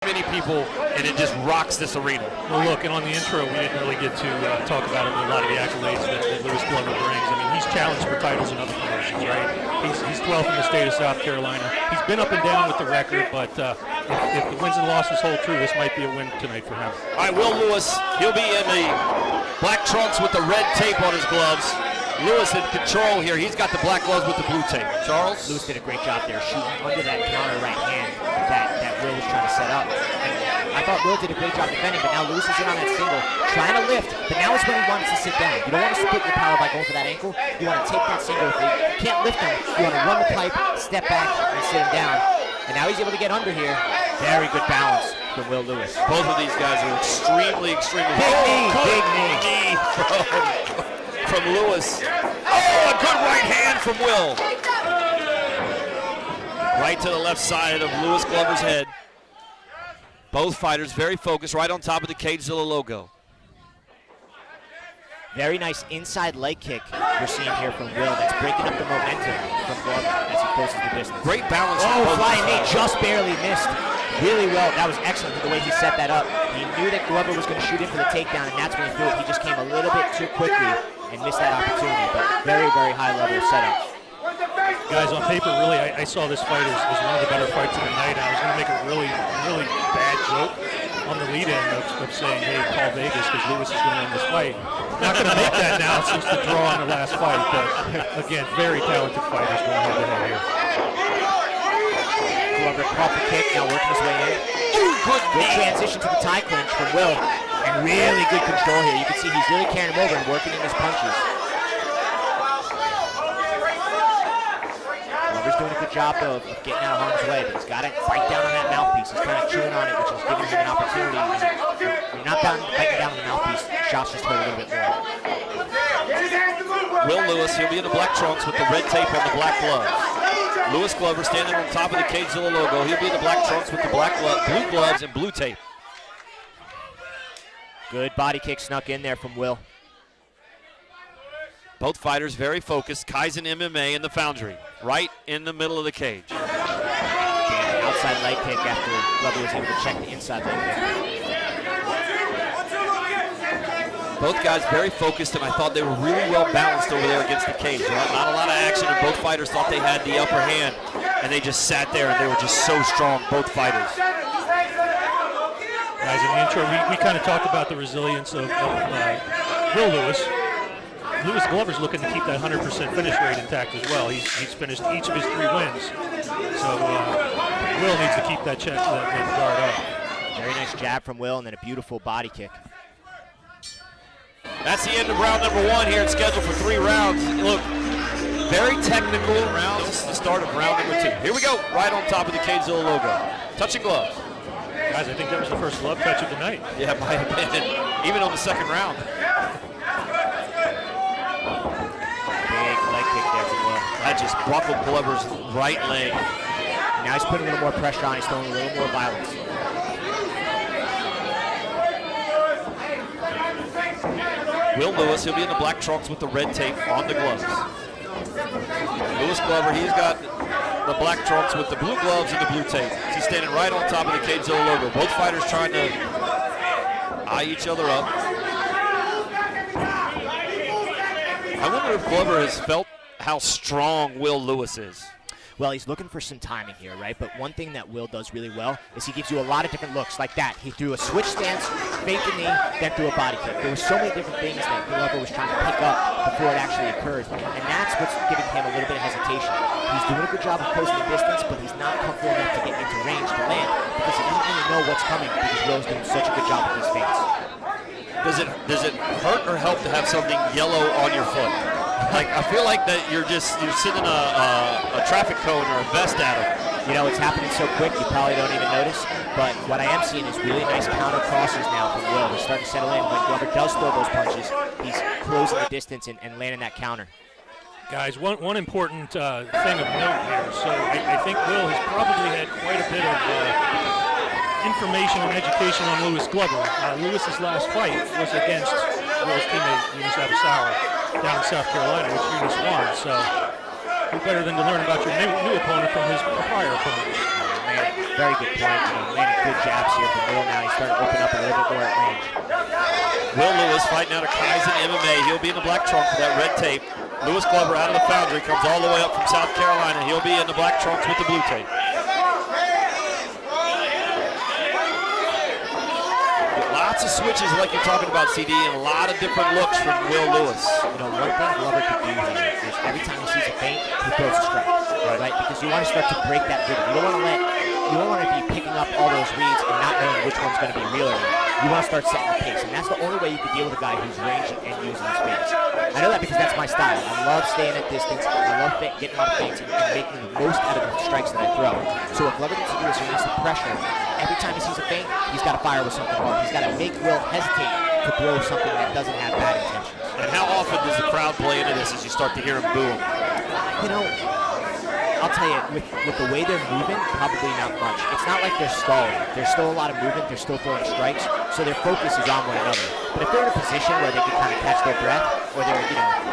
many people, and it just rocks this arena. Well, look, and on the intro, we didn't really get to talk about a lot of the accolades that Lewis Glover brings. I mean, he's challenged for titles in other promotions, right? He's 12th in the state of South Carolina. He's been up and down with the record, but if the wins and losses hold true, this might be a win tonight for him. All right, Will Lewis, he'll be in the black trunks with the red tape on his gloves. Lewis in control here. He's got the black gloves with the blue tape. Charles? Lewis did a great job there, shooting under that counter right hand that Will was trying to set up. And I thought Will did a great job defending, but now Lewis is in on that single, trying to lift, but now is when he wants to sit down. You don't want to split your power by going for that ankle. You want to take that single. If you can't lift him, you want to run the pipe, step back, and sit him down. And now he's able to get under here. Very good balance from Will Lewis. Both of these guys are extremely big knee. From Lewis. Oh, a good right hand from Will. Right to the left side of Lewis Glover's head. Both fighters very focused, right on top of the CageZilla logo. Very nice inside leg kick we're seeing here from Will. That's breaking up the momentum from Glover as he closes the distance. Great balance. Oh, flying knee just barely missed. Really well. That was excellent the way he set that up. He knew that Glover was going to shoot in for the takedown, and that's when he threw it. He just came a little bit too quickly and missed that opportunity, but very, very high level of setup. Guys, on paper, really, I saw this fight as one of the better fights of the night. I was going to make a really bad joke on the lead-in of saying, hey, call Vegas because Lewis is going to win this fight. Not going to make that now since the draw on the last fight, but again, very talented fighters going head-to-head here. Glover caught the kick, now working his way in. Good transition to the tie clinch from Will, and really good control here. You can see he's really carrying him over and working in his punches. Glover's doing a good job though of getting out of harm's way, but he's got to bite down on that mouthpiece. He's kind of chewing on it, which is giving him an opportunity. When you're not biting down on the mouthpiece, shots just hurt a little bit more. Will Lewis, he'll be in the black trunks with the red tape on the black gloves. Lewis Glover standing on top of the CageZilla logo. He'll be in the black trunks with the blue gloves and blue tape. Good body kick snuck in there from Will. Both fighters very focused. Kaizen MMA in the Foundry, right in the middle of the cage. Outside leg kick after Glover was able to check the inside leg kick. Both guys very focused, and I thought they were really well balanced over there against the cage. Not a lot of action, and both fighters thought they had the upper hand, and they just sat there, and they were just so strong, both fighters. Guys, in the intro, we kind of talked about the resilience of Will Lewis. Lewis Glover's looking to keep that 100% finish rate intact as well. He's finished each of his 3 wins. So Will needs to keep that guard up. Very nice jab from Will, and then a beautiful body kick. That's the end of round number 1 here. It's scheduled for 3 rounds. Look, very technical rounds. This is the start of round number 2. Here we go, right on top of the CageZilla logo. Touching gloves. Guys, I think that was the first glove touch of the night. Yeah, it might have been, even on the second round. Big leg kick there from Will. That just buckled Glover's right leg. Now he's putting a little more pressure on. He's throwing a little more violence. Will Lewis, he'll be in the black trunks with the red tape on the gloves. Lewis Glover, he's got the black trunks with the blue gloves and the blue tape. He's standing right on top of the CageZilla logo. Both fighters trying to eye each other up. I wonder if Glover has felt how strong Will Lewis is. Well, he's looking for some timing here, right? But one thing that Will does really well is he gives you a lot of different looks like that. He threw a switch stance, faked the knee, then threw a body kick. There were so many different things that Glover was trying to pick up before it actually occurs. And that's what's giving him a little bit of hesitation. He's doing a good job of closing the distance, but he's not comfortable enough to get into range to land because he doesn't really know what's coming because Will's doing such a good job with his feints. Does it hurt or help to have something yellow on your foot? Like, I feel like that you're sending a traffic cone or a vest at him. You know, it's happening so quick you probably don't even notice, but what I am seeing is really nice counter crosses now from Will. He's starting to settle in. When Glover does throw those punches, he's closing the distance and landing that counter. Guys, one important thing of note here. So I think Will has probably had quite a bit of information and education on Lewis Glover. Lewis's last fight was against Will's teammate, Mathis Ave, down in South Carolina, which Venus won. So who better than to learn about your new opponent from his prior opponent? Man, Very good point. Landing good jabs here from Will now. He's starting to open up a little bit more at range. Will Lewis fighting out of Kaizen MMA. He'll be in the black trunks with that red tape. Lewis Glover out of the Foundry, comes all the way up from South Carolina. He'll be in the black trunks with the blue tape. Lots of switches like you're talking about, CD, and a lot of different looks from Will Lewis. One thing Glover could do here is every time he sees a feint, he throws a strike, right? Because you want to start to break that rhythm. You don't want to be picking up all those reads and not knowing which one's going to be real or not. You want to start setting the pace, and that's the only way you can deal with a guy who's ranging and using his feints. I know that because that's my style. I love staying at distance. I love getting out of feints and making the most out of the strikes that I throw. So what Glover needs to do is he needs to pressure. Every time he sees a feint, he's got to fire with something hard. He's got to make Will hesitate to throw something that doesn't have bad intentions. And how often does the crowd play into this as you start to hear him boo him? I'll tell you, with the way they're moving, probably not much. It's not like they're stalling. There's still a lot of movement. They're still throwing strikes, so their focus is on one another. But if they're in a position where they can kind of catch their breath, or they're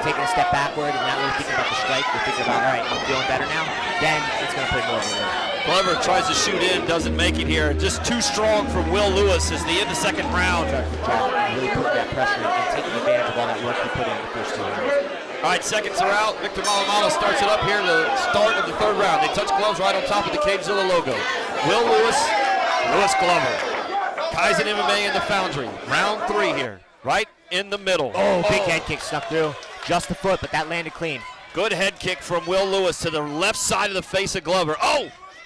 taking a step backward and not really thinking about the strike, they're thinking about, all right, I'm feeling better now, then it's going to play more of a role. Glover tries to shoot in, doesn't make it here. Just too strong from Will Lewis as the end of the second round. Really putting that pressure and taking advantage of all that work he put in the first 2 rounds. All right, seconds are out. Victor Malamalo starts it up here to the start of the third round. They touch gloves right on top of the CageZilla logo. Will Lewis, Lewis Glover. Kaizen MMA in the Foundry. Round 3 here, right in the middle. Big head kick snuck through. Just the foot, but that landed clean. Good head kick from Will Lewis to the left side of the face of Glover.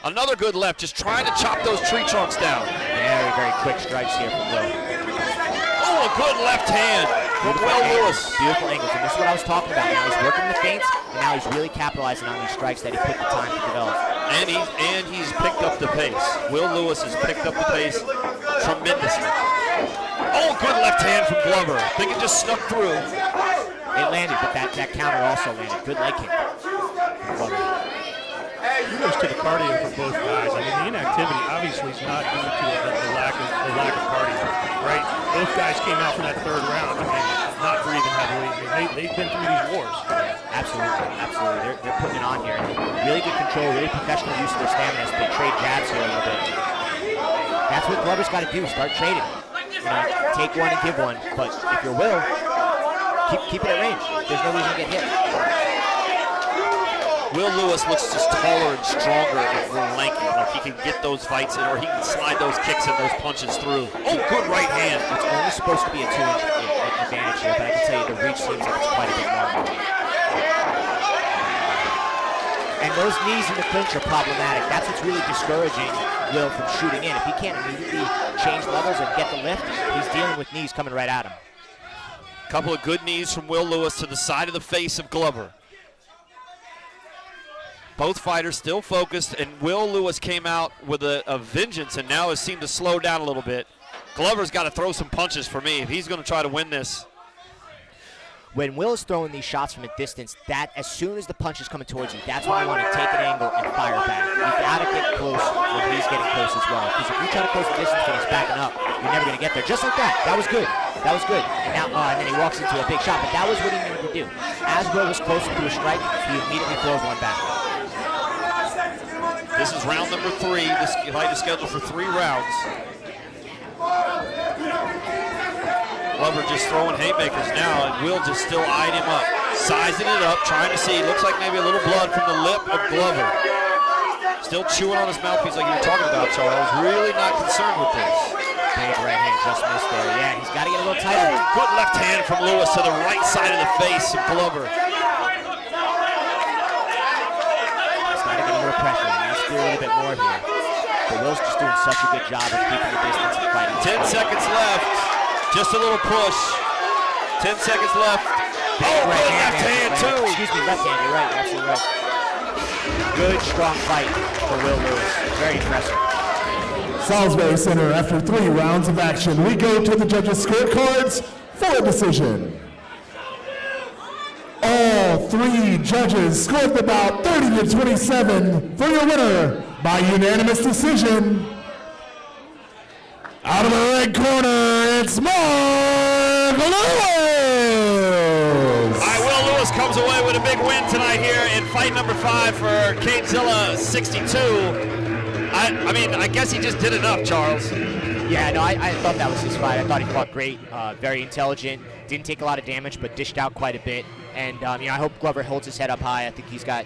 Another good left, just trying to chop those tree trunks down. Very, very quick strikes here from Will. A good left hand from Will Lewis. Beautiful angles, and this is what I was talking about. Now he's working the feints, and now he's really capitalizing on these strikes that he took the time to develop. And he's picked up the pace. Will Lewis has picked up the pace tremendously. Good left hand from Glover. I think it just snuck through. It landed, but that counter also landed. Good leg kick from Glover. Kudos to the cardio from both guys. I mean, the inactivity obviously is not due to the lack of cardio, right? Both guys came out from that third round, not breathing heavily. I mean, they've been through these wars. Absolutely. They're putting it on here. Really good control, really professional use of their stamina as they trade jabs here a little bit. That's what Glover's got to do, start trading. Take one and give one, but if you're Will, keep it at range. There's no reason to get hit. Will Lewis looks just taller and stronger and more lanky. Like he can get those fights in, or he can slide those kicks and those punches through. Good right hand. It's only supposed to be a 2-inch advantage here, but I can tell you the reach seems like it's quite a bit longer. And those knees in the clinch are problematic. That's what's really discouraging Will from shooting in. If he can't immediately change levels and get the lift, he's dealing with knees coming right at him. Couple of good knees from Will Lewis to the side of the face of Glover. Both fighters still focused, and Will Lewis came out with a vengeance and now has seemed to slow down a little bit. Glover's got to throw some punches for me if he's going to try to win this. When Will is throwing these shots from a distance, that as soon as the punch is coming towards you, that's when you want to take an angle and fire back. You got to get close when he's getting close as well. Because if you try to close the distance when he's backing up, you're never going to get there. Just like that. That was good. And now, and then he walks into a big shot. But that was what he needed to do. As Will was closer to a strike, he immediately throws one back. This is round number 3. This fight is scheduled for 3 rounds. Glover just throwing haymakers now, and Will just still eyeing him up. Sizing it up, trying to see. Looks like maybe a little blood from the lip of Glover. Still chewing on his mouthpiece like you were talking about, Charles. Really not concerned with this. Big right hand just missed there. Yeah, he's got to get a little tighter. Good left hand from Lewis to the right side of the face of Glover. He's got to get a little pressure. He needs to do a little bit more here. But Will's just doing such a good job of keeping the distance and fighting. 10 seconds left. Just a little push. 10 seconds left. Good left hand too. Excuse me, left hand, you're right, absolutely right. Good, strong fight for Will Lewis. Very impressive. Salisbury Center, after 3 rounds of action, we go to the judges' scorecards for a decision. All 3 judges scored the bout 30-27 for your winner by unanimous decision. Out of the red corner, it's Marc Lewis! Will Lewis comes away with a big win tonight here in fight number 5 for CageZilla 62. I mean, I guess he just did enough, Charles. Yeah, no, I thought that was his fight. I thought he fought great, very intelligent, didn't take a lot of damage, but dished out quite a bit. And I hope Glover holds his head up high. I think he's got